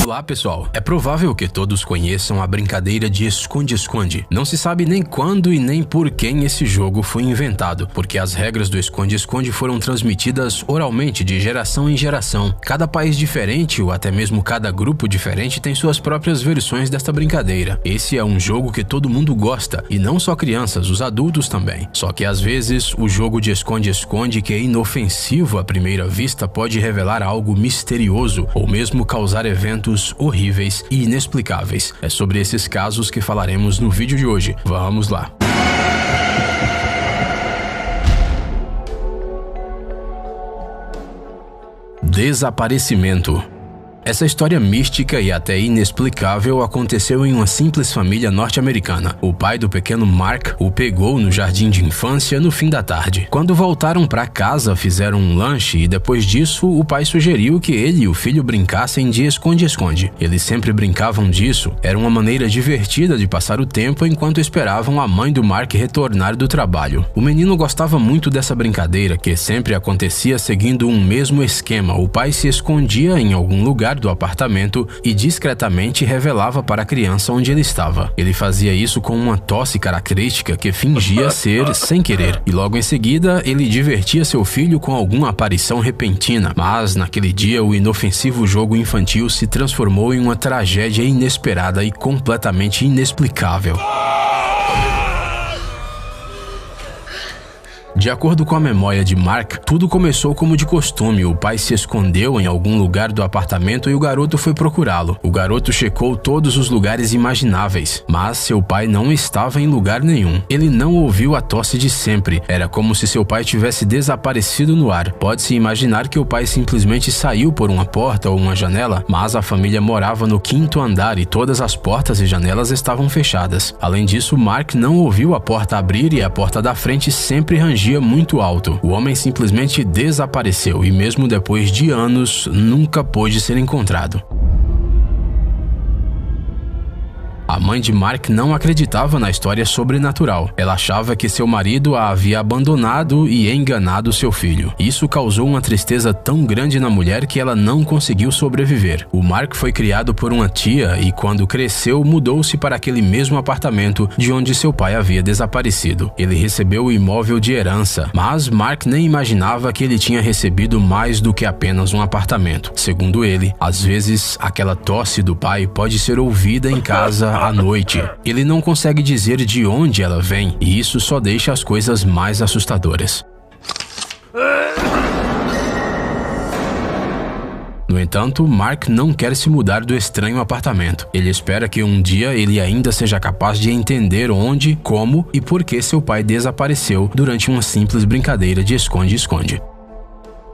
Olá pessoal, é provável que todos conheçam a brincadeira de esconde-esconde. Não se sabe nem quando e nem por quem esse jogo foi inventado, porque as regras do esconde-esconde foram transmitidas oralmente de geração em geração. Cada país diferente ou até mesmo cada grupo diferente tem suas próprias versões desta brincadeira. Esse é um jogo que todo mundo gosta, e não só crianças, os adultos também. Só que às vezes o jogo de esconde-esconde, que é inofensivo à primeira vista, pode revelar algo misterioso ou mesmo causar eventos horríveis e inexplicáveis. É sobre esses casos que falaremos no vídeo de hoje. Vamos lá! Desaparecimento. Essa história mística e até inexplicável aconteceu em uma simples família norte-americana. O pai do pequeno Mark o pegou no jardim de infância no fim da tarde. Quando voltaram para casa, fizeram um lanche e depois disso o pai sugeriu que ele e o filho brincassem de esconde-esconde. Eles sempre brincavam disso. Era uma maneira divertida de passar o tempo enquanto esperavam a mãe do Mark retornar do trabalho. O menino gostava muito dessa brincadeira, que sempre acontecia seguindo um mesmo esquema. O pai se escondia em algum lugar do apartamento e discretamente revelava para a criança onde ele estava. Ele fazia isso com uma tosse característica que fingia ser sem querer, e logo em seguida ele divertia seu filho com alguma aparição repentina. Mas naquele dia o inofensivo jogo infantil se transformou em uma tragédia inesperada e completamente inexplicável. De acordo com a memória de Mark, tudo começou como de costume. O pai se escondeu em algum lugar do apartamento e o garoto foi procurá-lo. O garoto checou todos os lugares imagináveis, mas seu pai não estava em lugar nenhum. Ele não ouviu a tosse de sempre. Era como se seu pai tivesse desaparecido no ar. Pode-se imaginar que o pai simplesmente saiu por uma porta ou uma janela, mas a família morava no 5º andar e todas as portas e janelas estavam fechadas. Além disso, Mark não ouviu a porta abrir e a porta da frente sempre rangia muito alto. O homem simplesmente desapareceu e mesmo depois de anos nunca pôde ser encontrado. A mãe de Mark não acreditava na história sobrenatural. Ela achava que seu marido a havia abandonado e enganado seu filho. Isso causou uma tristeza tão grande na mulher que ela não conseguiu sobreviver. O Mark foi criado por uma tia e quando cresceu mudou-se para aquele mesmo apartamento de onde seu pai havia desaparecido. Ele recebeu o imóvel de herança, mas Mark nem imaginava que ele tinha recebido mais do que apenas um apartamento. Segundo ele, às vezes aquela tosse do pai pode ser ouvida em casa à noite. Ele não consegue dizer de onde ela vem, e isso só deixa as coisas mais assustadoras. No entanto, Mark não quer se mudar do estranho apartamento. Ele espera que um dia ele ainda seja capaz de entender onde, como e por que seu pai desapareceu durante uma simples brincadeira de esconde-esconde.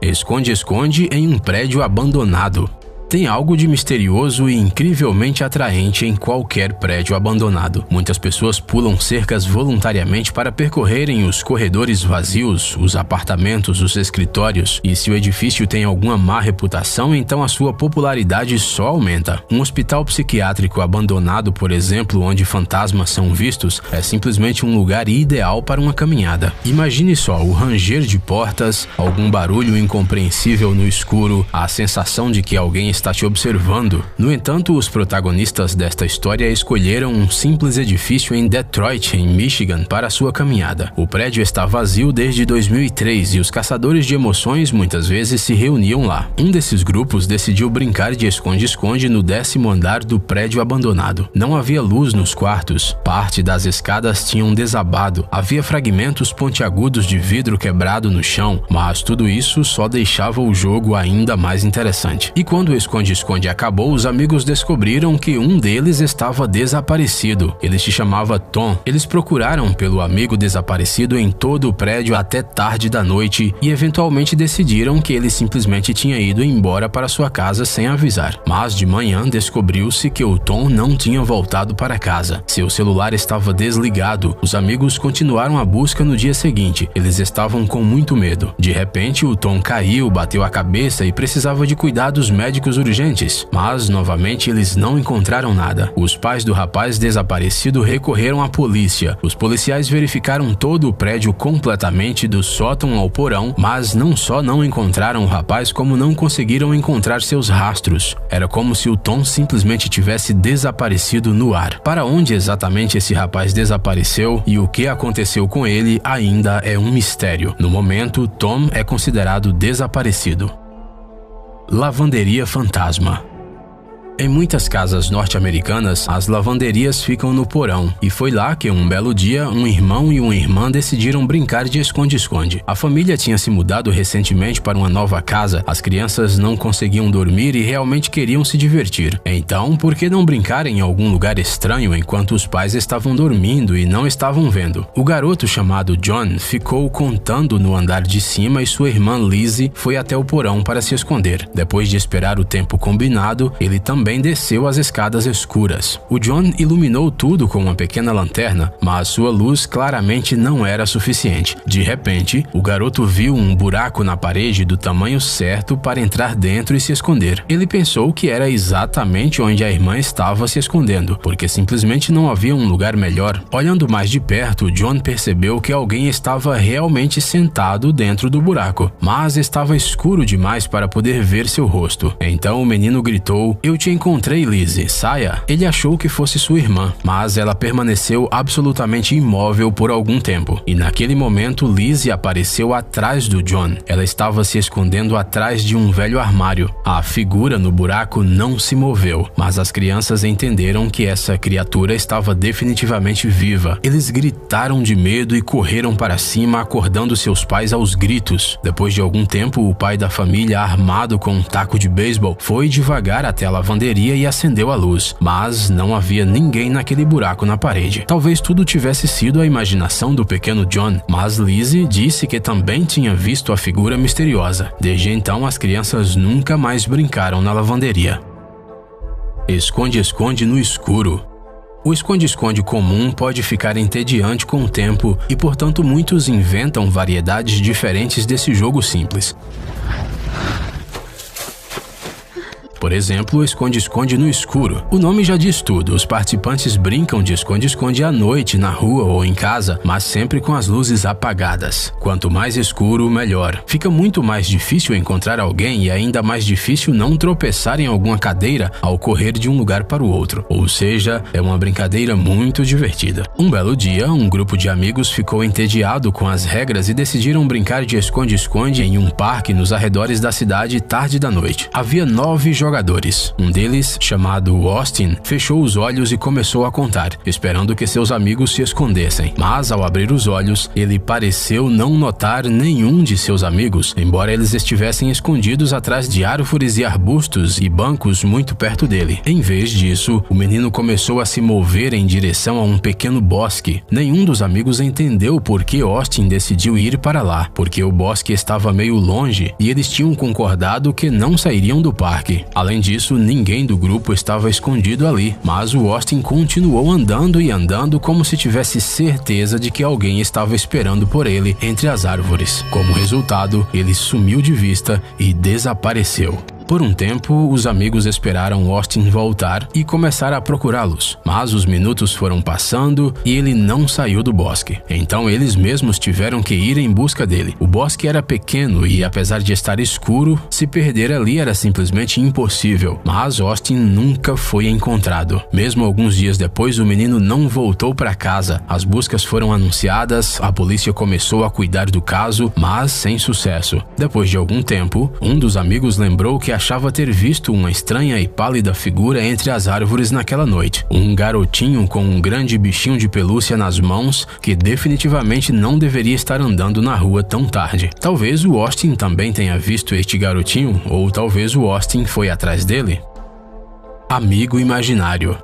Esconde-esconde em um prédio abandonado. Tem algo de misterioso e incrivelmente atraente em qualquer prédio abandonado. Muitas pessoas pulam cercas voluntariamente para percorrerem os corredores vazios, os apartamentos, os escritórios, e se o edifício tem alguma má reputação, então a sua popularidade só aumenta. Um hospital psiquiátrico abandonado, por exemplo, onde fantasmas são vistos, é simplesmente um lugar ideal para uma caminhada. Imagine só o ranger de portas, algum barulho incompreensível no escuro, a sensação de que alguém está te observando. No entanto, os protagonistas desta história escolheram um simples edifício em Detroit, em Michigan, para sua caminhada. O prédio está vazio desde 2003 e os caçadores de emoções muitas vezes se reuniam lá. Um desses grupos decidiu brincar de esconde-esconde no 10º andar do prédio abandonado. Não havia luz nos quartos, parte das escadas tinham desabado, havia fragmentos pontiagudos de vidro quebrado no chão, mas tudo isso só deixava o jogo ainda mais interessante. E quando o esconde-esconde acabou, os amigos descobriram que um deles estava desaparecido. Ele se chamava Tom. Eles procuraram pelo amigo desaparecido em todo o prédio até tarde da noite e eventualmente decidiram que ele simplesmente tinha ido embora para sua casa sem avisar. Mas de manhã descobriu-se que o Tom não tinha voltado para casa. Seu celular estava desligado. Os amigos continuaram a busca no dia seguinte. Eles estavam com muito medo. De repente, o Tom caiu, bateu a cabeça e precisava de cuidados médicos buscas urgentes, mas novamente eles não encontraram nada. Os pais do rapaz desaparecido recorreram à polícia. Os policiais verificaram todo o prédio completamente do sótão ao porão, mas não só não encontraram o rapaz, como não conseguiram encontrar seus rastros. Era como se o Tom simplesmente tivesse desaparecido no ar. Para onde exatamente esse rapaz desapareceu e o que aconteceu com ele ainda é um mistério. No momento, Tom é considerado desaparecido. Lavanderia fantasma. Em muitas casas norte-americanas, as lavanderias ficam no porão, e foi lá que um belo dia, um irmão e uma irmã decidiram brincar de esconde-esconde. A família tinha se mudado recentemente para uma nova casa, as crianças não conseguiam dormir e realmente queriam se divertir. Então, por que não brincar em algum lugar estranho enquanto os pais estavam dormindo e não estavam vendo? O garoto chamado John ficou contando no andar de cima e sua irmã Lizzie foi até o porão para se esconder. Depois de esperar o tempo combinado, ele também desceu as escadas escuras. O John iluminou tudo com uma pequena lanterna, mas sua luz claramente não era suficiente. De repente, o garoto viu um buraco na parede do tamanho certo para entrar dentro e se esconder. Ele pensou que era exatamente onde a irmã estava se escondendo, porque simplesmente não havia um lugar melhor. Olhando mais de perto, John percebeu que alguém estava realmente sentado dentro do buraco, mas estava escuro demais para poder ver seu rosto. Então o menino gritou: "Eu te encontrei, Lizzie, saia." Ele achou que fosse sua irmã, mas ela permaneceu absolutamente imóvel por algum tempo. E naquele momento, Lizzie apareceu atrás do John. Ela estava se escondendo atrás de um velho armário. A figura no buraco não se moveu, mas as crianças entenderam que essa criatura estava definitivamente viva. Eles gritaram de medo e correram para cima, acordando seus pais aos gritos. Depois de algum tempo, o pai da família, armado com um taco de beisebol, foi devagar até a lavanderia e acendeu a luz, mas não havia ninguém naquele buraco na parede. Talvez tudo tivesse sido a imaginação do pequeno John, mas Lizzie disse que também tinha visto a figura misteriosa. Desde então, as crianças nunca mais brincaram na lavanderia. Esconde-esconde no escuro. O esconde-esconde comum pode ficar entediante com o tempo e, portanto, muitos inventam variedades diferentes desse jogo simples. Por exemplo, esconde-esconde no escuro. O nome já diz tudo. Os participantes brincam de esconde-esconde à noite, na rua ou em casa, mas sempre com as luzes apagadas. Quanto mais escuro, melhor. Fica muito mais difícil encontrar alguém e ainda mais difícil não tropeçar em alguma cadeira ao correr de um lugar para o outro. Ou seja, é uma brincadeira muito divertida. Um belo dia, um grupo de amigos ficou entediado com as regras e decidiram brincar de esconde-esconde em um parque nos arredores da cidade tarde da noite. Havia 9 jogadores. Um deles, chamado Austin, fechou os olhos e começou a contar, esperando que seus amigos se escondessem. Mas, ao abrir os olhos, ele pareceu não notar nenhum de seus amigos, embora eles estivessem escondidos atrás de árvores e arbustos e bancos muito perto dele. Em vez disso, o menino começou a se mover em direção a um pequeno bosque. Nenhum dos amigos entendeu por que Austin decidiu ir para lá, porque o bosque estava meio longe e eles tinham concordado que não sairiam do parque. Além disso, ninguém do grupo estava escondido ali, mas o Austin continuou andando e andando como se tivesse certeza de que alguém estava esperando por ele entre as árvores. Como resultado, ele sumiu de vista e desapareceu. Por um tempo, os amigos esperaram Austin voltar e começaram a procurá-los, mas os minutos foram passando e ele não saiu do bosque. Então eles mesmos tiveram que ir em busca dele. O bosque era pequeno e, apesar de estar escuro, se perder ali era simplesmente impossível, mas Austin nunca foi encontrado. Mesmo alguns dias depois, o menino não voltou para casa. As buscas foram anunciadas, a polícia começou a cuidar do caso, mas sem sucesso. Depois de algum tempo, um dos amigos lembrou que achava ter visto uma estranha e pálida figura entre as árvores naquela noite. Um garotinho com um grande bichinho de pelúcia nas mãos que definitivamente não deveria estar andando na rua tão tarde. Talvez o Austin também tenha visto este garotinho, ou talvez o Austin foi atrás dele. Amigo imaginário.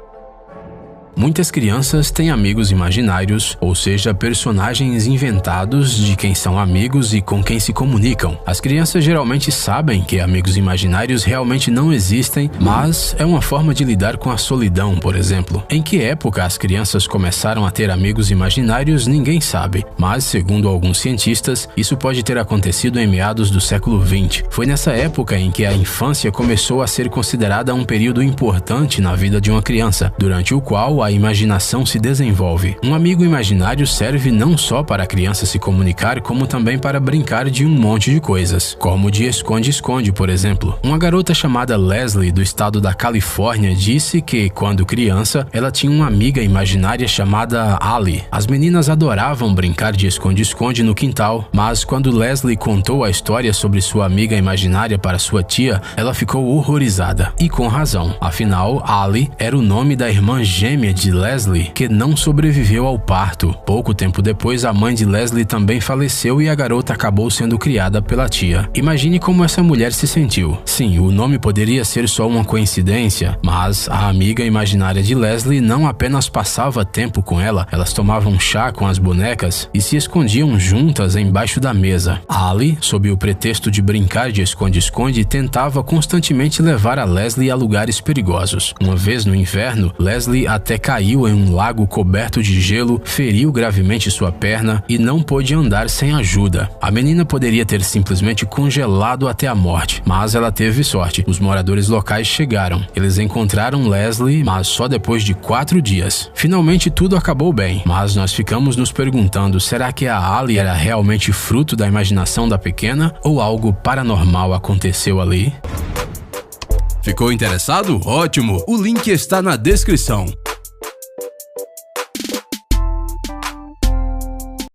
Muitas crianças têm amigos imaginários, ou seja, personagens inventados de quem são amigos e com quem se comunicam. As crianças geralmente sabem que amigos imaginários realmente não existem, mas é uma forma de lidar com a solidão, por exemplo. Em que época as crianças começaram a ter amigos imaginários, ninguém sabe, mas, segundo alguns cientistas, isso pode ter acontecido em meados do século XX. Foi nessa época em que a infância começou a ser considerada um período importante na vida de uma criança, durante o qual a imaginação se desenvolve. Um amigo imaginário serve não só para a criança se comunicar, como também para brincar de um monte de coisas, como de esconde-esconde, por exemplo. Uma garota chamada Leslie, do estado da Califórnia, disse que, quando criança, ela tinha uma amiga imaginária chamada Ali. As meninas adoravam brincar de esconde-esconde no quintal, mas quando Leslie contou a história sobre sua amiga imaginária para sua tia, ela ficou horrorizada. E com razão. Afinal, Ali era o nome da irmã gêmea de Leslie, que não sobreviveu ao parto. Pouco tempo depois, a mãe de Leslie também faleceu e a garota acabou sendo criada pela tia. Imagine como essa mulher se sentiu. Sim, o nome poderia ser só uma coincidência, mas a amiga imaginária de Leslie não apenas passava tempo com ela, elas tomavam chá com as bonecas e se escondiam juntas embaixo da mesa. Ali, sob o pretexto de brincar de esconde-esconde, tentava constantemente levar a Leslie a lugares perigosos. Uma vez no inverno, Leslie até caiu em um lago coberto de gelo, feriu gravemente sua perna e não pôde andar sem ajuda. A menina poderia ter simplesmente congelado até a morte, mas ela teve sorte. Os moradores locais chegaram. Eles encontraram Leslie, mas só depois de 4 dias. Finalmente tudo acabou bem, mas nós ficamos nos perguntando, será que a Ali era realmente fruto da imaginação da pequena ou algo paranormal aconteceu ali? Ficou interessado? Ótimo! O link está na descrição.